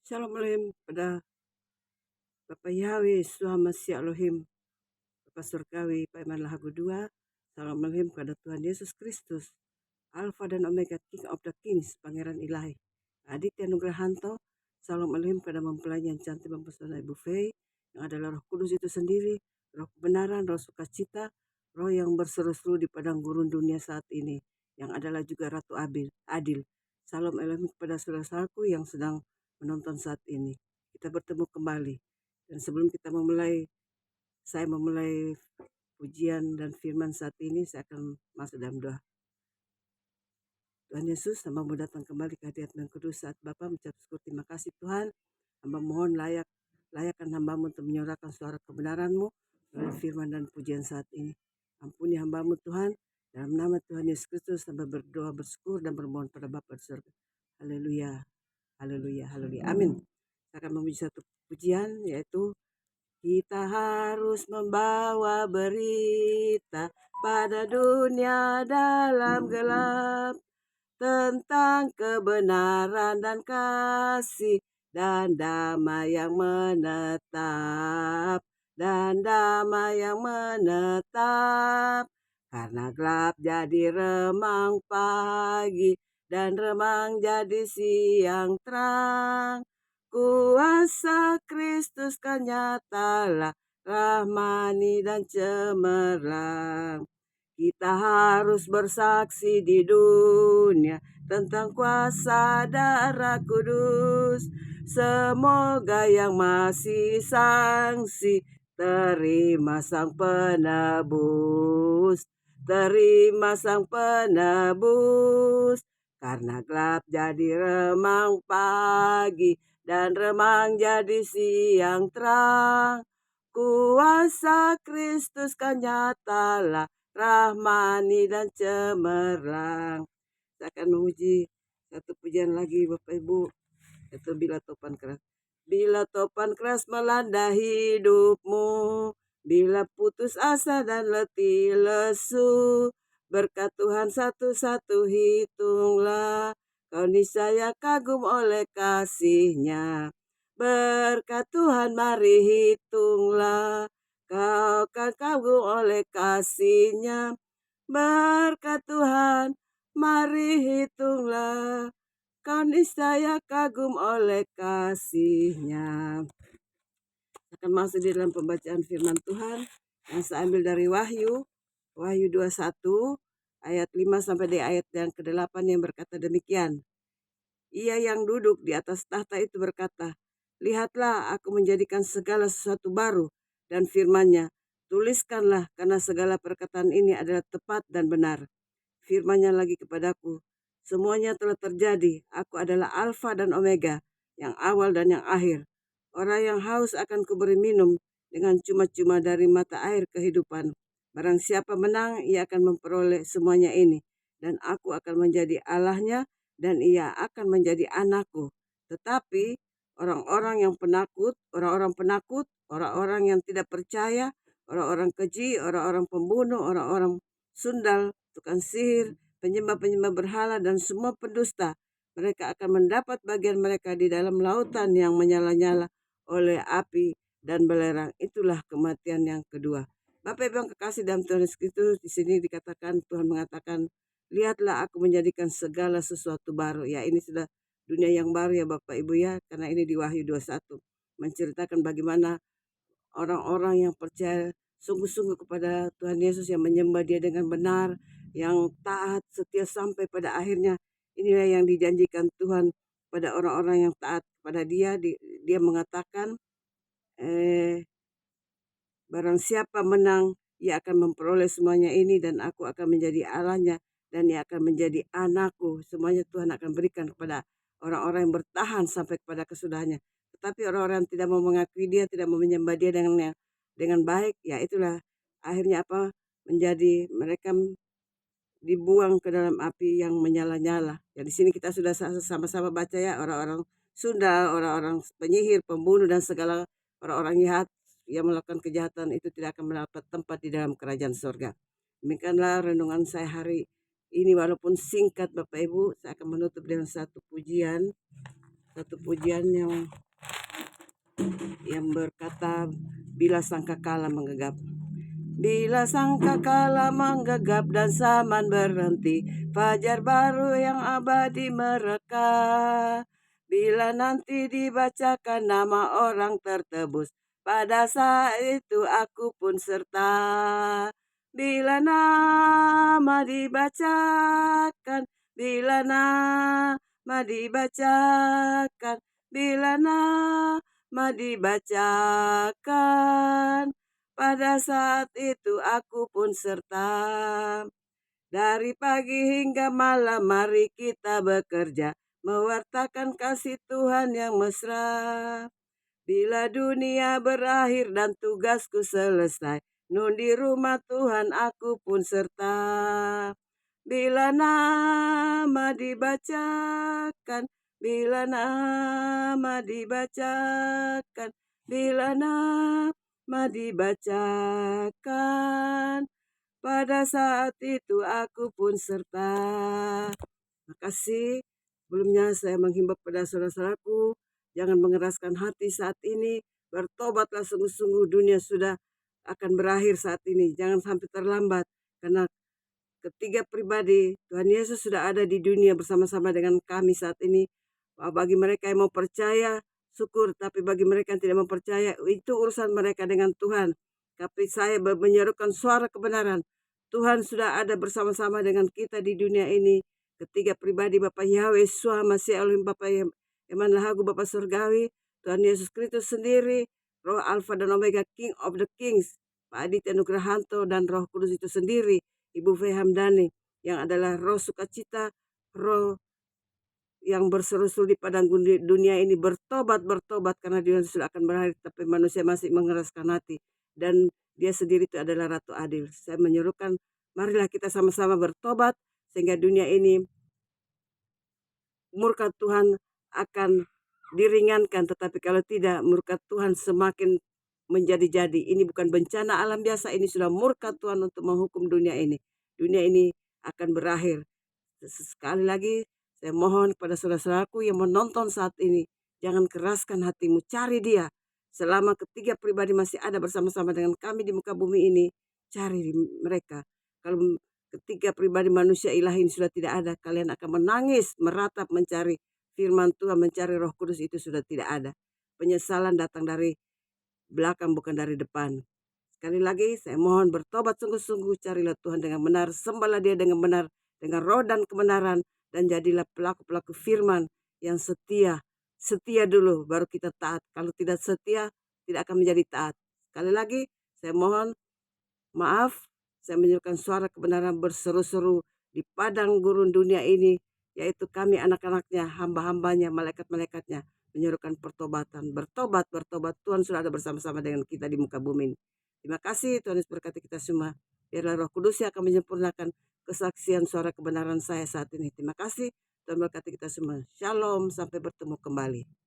Shalom Elohim pada Bapa Yahweh, Tuhan Masya Elohim, Bapa Surgawi, Pak Iman Lahagu 2. Shalom Elohim kepada Tuhan Yesus Kristus, Alpha dan Omega, King of the Kings, Pangeran Ilahi. Aditya Nugrahanto, Shalom Elohim kepada mempelai yang cantik mempesona Ibu Fei, yang adalah Roh Kudus itu sendiri, Roh kebenaran, Roh sukacita, Roh yang berseru-seru di padang gurun dunia saat ini, yang adalah juga Ratu Adil. Shalom Elohim kepada saudara-saudaraku yang sedang menonton saat ini. Kita bertemu kembali. Dan sebelum kita saya memulai pujian dan firman saat ini, saya akan masuk dalam doa. Tuhan Yesus, hamba datang kembali ke hadirat yang kudus saat Bapa mengucap syukur terima kasih Tuhan. Hamba mohon layakkan hambamu untuk menyuarakan suara kebenaran-Mu melalui firman dan pujian saat ini. Ampuni hambamu Tuhan, dalam nama Tuhan Yesus Kristus hamba berdoa, bersyukur dan bermohon pada Bapa di surga. Haleluya, haleluya, haleluya, amin. Saya akan memuji satu pujian, yaitu kita harus membawa berita pada dunia dalam gelap tentang kebenaran dan kasih dan damai yang menetap, karena gelap jadi remang pagi dan remang jadi siang terang. Kuasa Kristus kan nyatalah, rahmani dan cemerlang. Kita harus bersaksi di dunia tentang kuasa darah kudus. Semoga yang masih sangsi terima sang penebus. Terima sang penebus. Karena gelap jadi remang pagi dan remang jadi siang terang. Kuasa Kristus kan nyatalah, rahmani dan cemerlang. Saya akan memuji satu pujian lagi Bapak Ibu, itu bila topan keras. Bila topan keras melanda hidupmu, bila putus asa dan letih lesu, berkat Tuhan satu-satu hitunglah, kau niscaya kagum oleh kasih-Nya. Berkat Tuhan mari hitunglah, kau kan kagum oleh kasih-Nya. Berkat Tuhan mari hitunglah, kau niscaya kagum oleh kasih-Nya. Akan masuk di dalam pembacaan firman Tuhan yang saya ambil dari Wahyu 21 ayat 5 sampai di ayat yang ke-8 yang berkata demikian. Ia yang duduk di atas tahta itu berkata, lihatlah aku menjadikan segala sesuatu baru, dan firman-Nya, tuliskanlah karena segala perkataan ini adalah tepat dan benar. Firman-Nya lagi kepadaku, semuanya telah terjadi, aku adalah Alfa dan Omega, yang awal dan yang akhir. Orang yang haus akan kuberi minum dengan cuma-cuma dari mata air kehidupan. Barang siapa menang, ia akan memperoleh semuanya ini, dan aku akan menjadi Allahnya, dan ia akan menjadi anakku. Tetapi orang-orang penakut, orang-orang yang tidak percaya, orang-orang keji, orang-orang pembunuh, orang-orang sundal, tukang sihir, penyembah-penyembah berhala, dan semua pendusta, mereka akan mendapat bagian mereka di dalam lautan yang menyala-nyala oleh api dan belerang. Itulah kematian yang kedua. Bapak Ibu yang kekasih dalam Tuhan Yesus Kristus, di sini dikatakan, Tuhan mengatakan, lihatlah aku menjadikan segala sesuatu baru. Ya, ini sudah dunia yang baru ya Bapak Ibu ya, karena ini di Wahyu 21 menceritakan bagaimana orang-orang yang percaya sungguh-sungguh kepada Tuhan Yesus, yang menyembah Dia dengan benar, yang taat setia sampai pada akhirnya. Inilah yang dijanjikan Tuhan pada orang-orang yang taat pada Dia. Dia mengatakan, barang siapa menang, ia akan memperoleh semuanya ini, dan aku akan menjadi Allahnya, dan ia akan menjadi anakku. Semuanya Tuhan akan berikan kepada orang-orang yang bertahan sampai kepada kesudahannya. Tetapi orang-orang yang tidak mau mengakui Dia, tidak mau menyembah Dia dengan baik, ya itulah akhirnya apa? Menjadi mereka dibuang ke dalam api yang menyala-nyala. Ya, di sini kita sudah sama-sama baca ya, orang-orang Sunda, orang-orang penyihir, pembunuh, dan segala orang-orang jahat yang melakukan kejahatan itu tidak akan mendapat tempat di dalam kerajaan surga. Demikianlah renungan saya hari ini, walaupun singkat Bapak Ibu. Saya akan menutup dengan satu pujian satu pujian yang berkata, bila sangkakala menggegap. Bila sangkakala menggegap dan zaman berhenti, fajar baru yang abadi mereka. Bila nanti dibacakan nama orang tertebus, pada saat itu aku pun serta. Bila nama dibacakan, bila nama dibacakan, bila nama dibacakan, pada saat itu aku pun serta. Dari pagi hingga malam mari kita bekerja, mewartakan kasih Tuhan yang mesra. Bila dunia berakhir dan tugasku selesai, nun di rumah Tuhan aku pun serta. Bila nama dibacakan, bila nama dibacakan, bila nama dibacakan, pada saat itu aku pun serta. Makasih. Sebelumnya saya menghimbau kepada saudara-saudaraku, jangan mengeraskan hati saat ini. Bertobatlah sungguh-sungguh, dunia sudah akan berakhir saat ini. Jangan sampai terlambat, karena ketiga pribadi Tuhan Yesus sudah ada di dunia bersama-sama dengan kami saat ini. Bagi mereka yang mau percaya, syukur. Tapi bagi mereka yang tidak mau percaya, itu urusan mereka dengan Tuhan. Tapi saya menyerukan suara kebenaran. Tuhan sudah ada bersama-sama dengan kita di dunia ini. Ketiga pribadi Bapa Yahweh, Yeshua, Masih Elohim, Bapa Eman Lahagu, Bapa Surgawi, Tuhan Yesus Kristus sendiri, Roh Alfa dan Omega, King of the Kings, Pak Aditya Nugrahanto, dan Roh Kudus itu sendiri, Ibu Fei Hamdani, yang adalah roh sukacita, roh yang berseru-seru di padang dunia ini, bertobat karena dia sudah akan berakhir, tapi manusia masih mengeraskan hati. Dan dia sendiri itu adalah Ratu Adil. Saya menyerukan, marilah kita sama-sama bertobat, sehingga dunia ini murka Tuhan akan diringankan. Tetapi kalau tidak, murka Tuhan semakin menjadi-jadi. Ini bukan bencana alam biasa, ini sudah murka Tuhan untuk menghukum dunia ini. Dunia ini akan berakhir. Sekali lagi, saya mohon kepada saudara-saudaraku yang menonton saat ini, jangan keraskan hatimu, cari dia. Selama ketiga pribadi masih ada bersama-sama dengan kami di muka bumi ini, cari mereka. Kalau ketiga pribadi manusia ilahi ini sudah tidak ada, kalian akan menangis, meratap, mencari firman Tuhan, mencari Roh Kudus, itu sudah tidak ada. Penyesalan datang dari belakang, bukan dari depan. Sekali lagi, saya mohon bertobat sungguh-sungguh, carilah Tuhan dengan benar, sembahlah dia dengan benar, dengan roh dan kebenaran, dan jadilah pelaku-pelaku firman yang setia. Setia dulu, baru kita taat. Kalau tidak setia, tidak akan menjadi taat. Sekali lagi, saya mohon maaf, saya menyerukan suara kebenaran berseru-seru di padang gurun dunia ini, yaitu kami anak-anaknya, hamba-hambanya, malaikat-malaikatnya, menyerukan pertobatan. Bertobat, Tuhan sudah ada bersama-sama dengan kita di muka bumi ini. Terima kasih, Tuhan Yesus berkati kita semua. Biarlah Roh Kudus yang akan menyempurnakan kesaksian suara kebenaran saya saat ini. Terima kasih, Tuhan berkati kita semua. Shalom, sampai bertemu kembali.